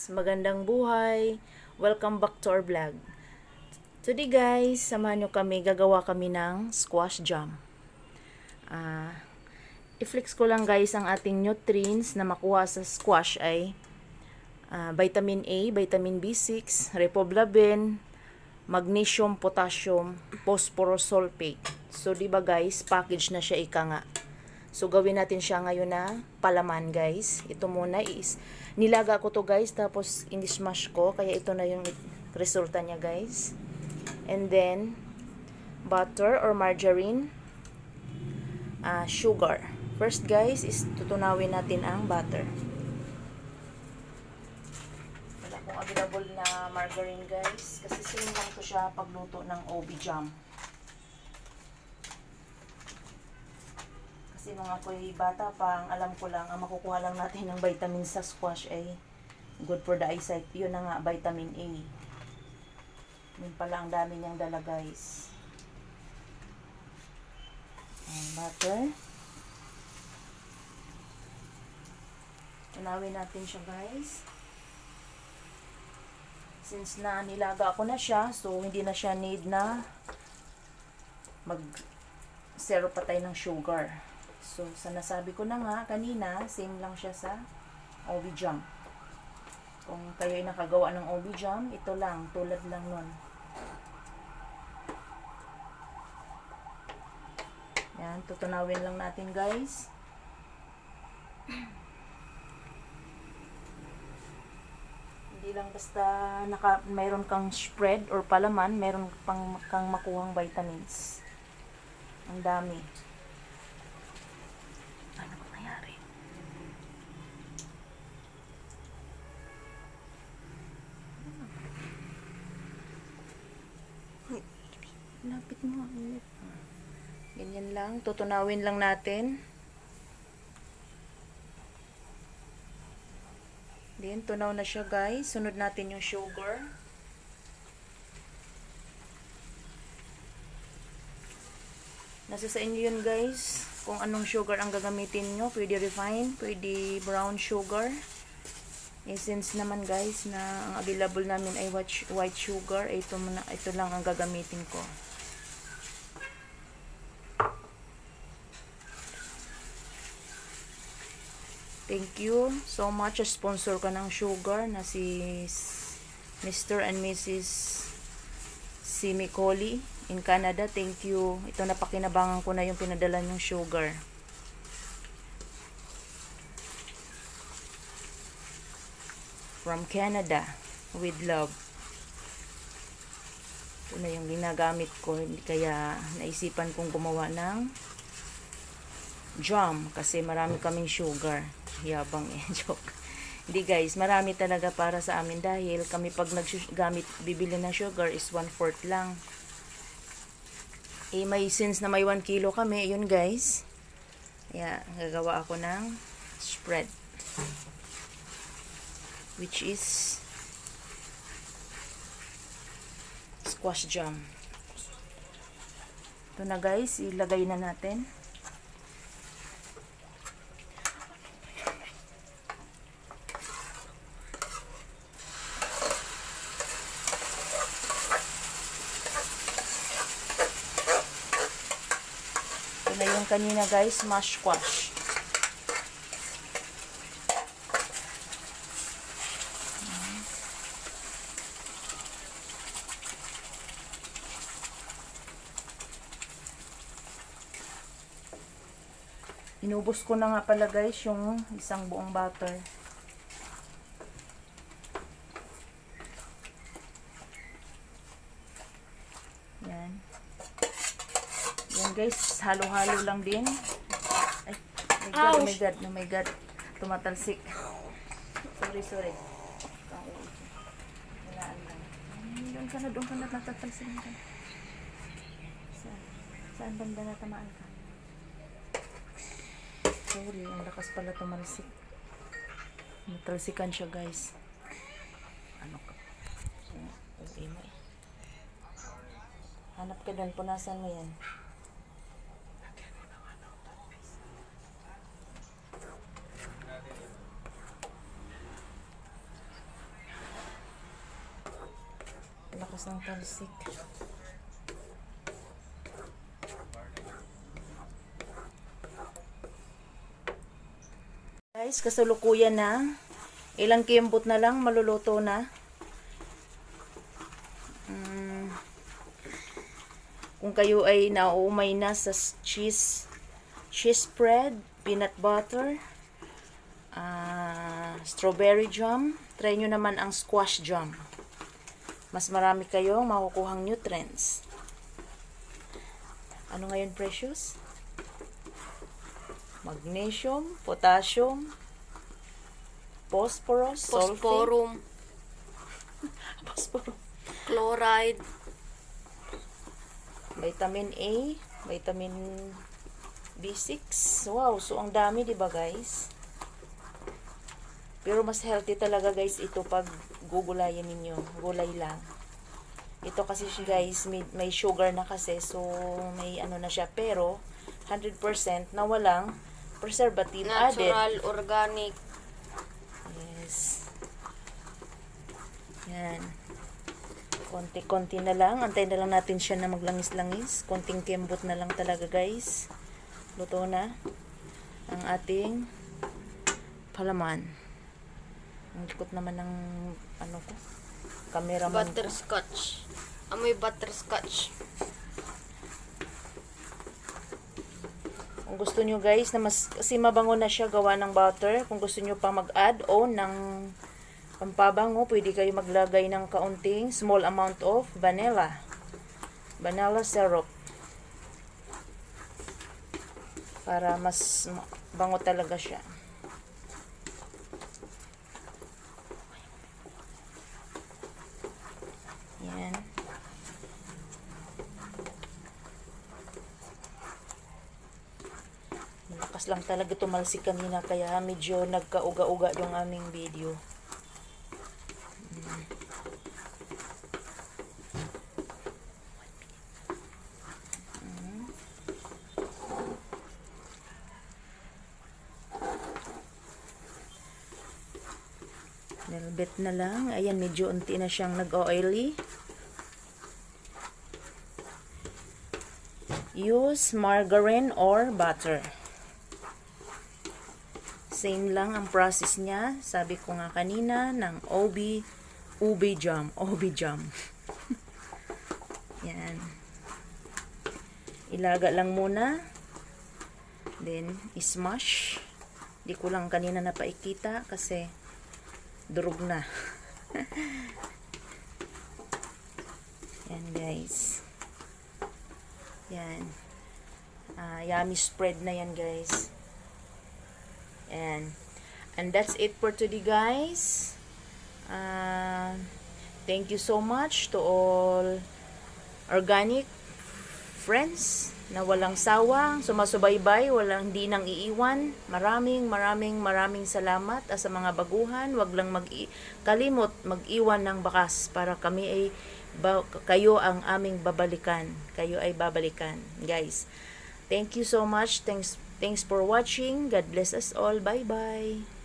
Magandang buhay! Welcome back to our vlog. Today guys, samahan nyo kami, gagawa kami ng squash jam. I-flex ko lang guys ang ating nutrients na makuha sa squash ay vitamin A, vitamin B6, riboflavin, magnesium, potassium, phosphorus sulfate. So diba guys, package na siya ika nga. So gawin natin siya ngayon na palaman guys. Ito muna is nilaga ko to guys, tapos in-smash ko, kaya ito na yung resulta niya guys. And then butter or margarine, sugar. First guys is tutunawin natin ang butter. Wala akong available na margarine guys, kasi same lang to siya pagluto ng OB jam. Kasi nung ako'y bata pa, ang alam ko lang, ang makukuha lang natin ng vitamin sa squash ay good for the eyesight. Yun na nga, vitamin A. Yun pala ang dami niyang dala guys. Butter. Tunawin natin siya guys. Since na nilaga ko na siya, so hindi na siya need na mag-syrup pa tayo ng sugar. So, sa nasabi ko na nga kanina, same lang siya sa OB jam. Kung kayo ay nakagawa ng OB jam, ito lang, tulad lang nun. Yan, tutunawin lang natin guys. Hindi lang basta mayroon kang spread or palaman, mayroon kang makuhang vitamins. Ang dami. Ano ba nangyari? Lapit mo. Ganyan lang. Tutunawin lang natin. Then, tunaw na siya guys. Sunod natin yung sugar. Nasa sa inyo yun guys. Kung anong sugar ang gagamitin nyo. Pwede refined, pwede brown sugar. Since naman guys na ang available namin ay white sugar, ito lang ang gagamitin ko. Thank you so much. Sponsor ka ng sugar na si Mr. and Mrs. Simi Coley in Canada. Thank you. Ito napakinabangan ko na yung pinadala ng sugar. From Canada with love. Ito na yung ginagamit ko, kaya naisipan kong gumawa ng jam kasi marami kaming sugar. Yabang joke. Hindi guys, marami talaga para sa amin dahil kami pag bibili ng sugar is 1/4 lang. May since na may 1 kilo kami, yun guys. Kaya gagawa ako ng spread. Which is squash jam. Ito na guys, ilagay na natin. Ito na yung kanina guys, mash squash. Inubos ko na nga pala guys yung isang buong butter. Yan. Yan guys, halo-halo lang din. Ay, oh my god, oh my god. Tumatalsik. Sorry. Walaan lang. Doon ka na, natatalsik ka. Saan banda natamaan ka? Sorry, ang lakas pala tumalsik. Natalsikan siya guys. Ano ka? Okay mo eh. Hanap ka doon, punasan mo yan. Lakas ng talsik. Guys, kasalukuyan na. Ilang kimbot na lang, maluluto na. Kung kayo ay nauumay na sa cheese spread, peanut butter, strawberry jam, try nyo naman ang squash jam. Mas marami kayong makukuhang nutrients. Ano ngayon, precious? Magnesium, potassium, phosphorus, Phosphorum, phosphorus, chloride, vitamin A, vitamin B6. Wow, so ang dami, 'di ba, guys? Pero mas healthy talaga, guys, ito pag gugulayin ninyo. Gulay lang. Ito kasi, guys, may sugar na kasi, so may ano na siya, pero 100% na walang preservative added. natural, organic. Yes. Yan. Konti-konti na lang. Antayin na lang natin siya na maglangis-langis. Konting kembot na lang talaga, guys. Luto na ang ating palaman. Ang likot naman ng ano ko. Cameraman ko. Butterscotch. Amoy butterscotch. Kung gusto nyo, guys, na mas kasi mabango na siya gawa ng butter. Kung gusto nyo pa mag-add o ng pampabango, pwede kayo maglagay ng kaunting small amount of vanilla syrup para mas bango talaga siya. Yan. Malakas lang talaga tumalsik kanina kaya medyo nagkauga-uga yung aming video. Nilbit na lang. Ayan, medyo unti na siyang nag-oily. Use margarine or butter. Same lang ang process niya. Sabi ko nga kanina ng ube jam. Yan. Ilaga lang muna. Then, ismash. Di ko lang kanina napaikita kasi durog na. Yan, guys. Yan. Yummy spread na yan, guys. And that's it for today, guys. Thank you so much to all organic friends na walang sawang sumasubaybay, walang di nang iiwan. Maraming salamat. At sa mga baguhan, wag lang kalimot mag-iwan ng bakas para kami ay kayo ang aming babalikan. Kayo ay babalikan, guys. Thank you so much. Thanks for watching. God bless us all. Bye-bye.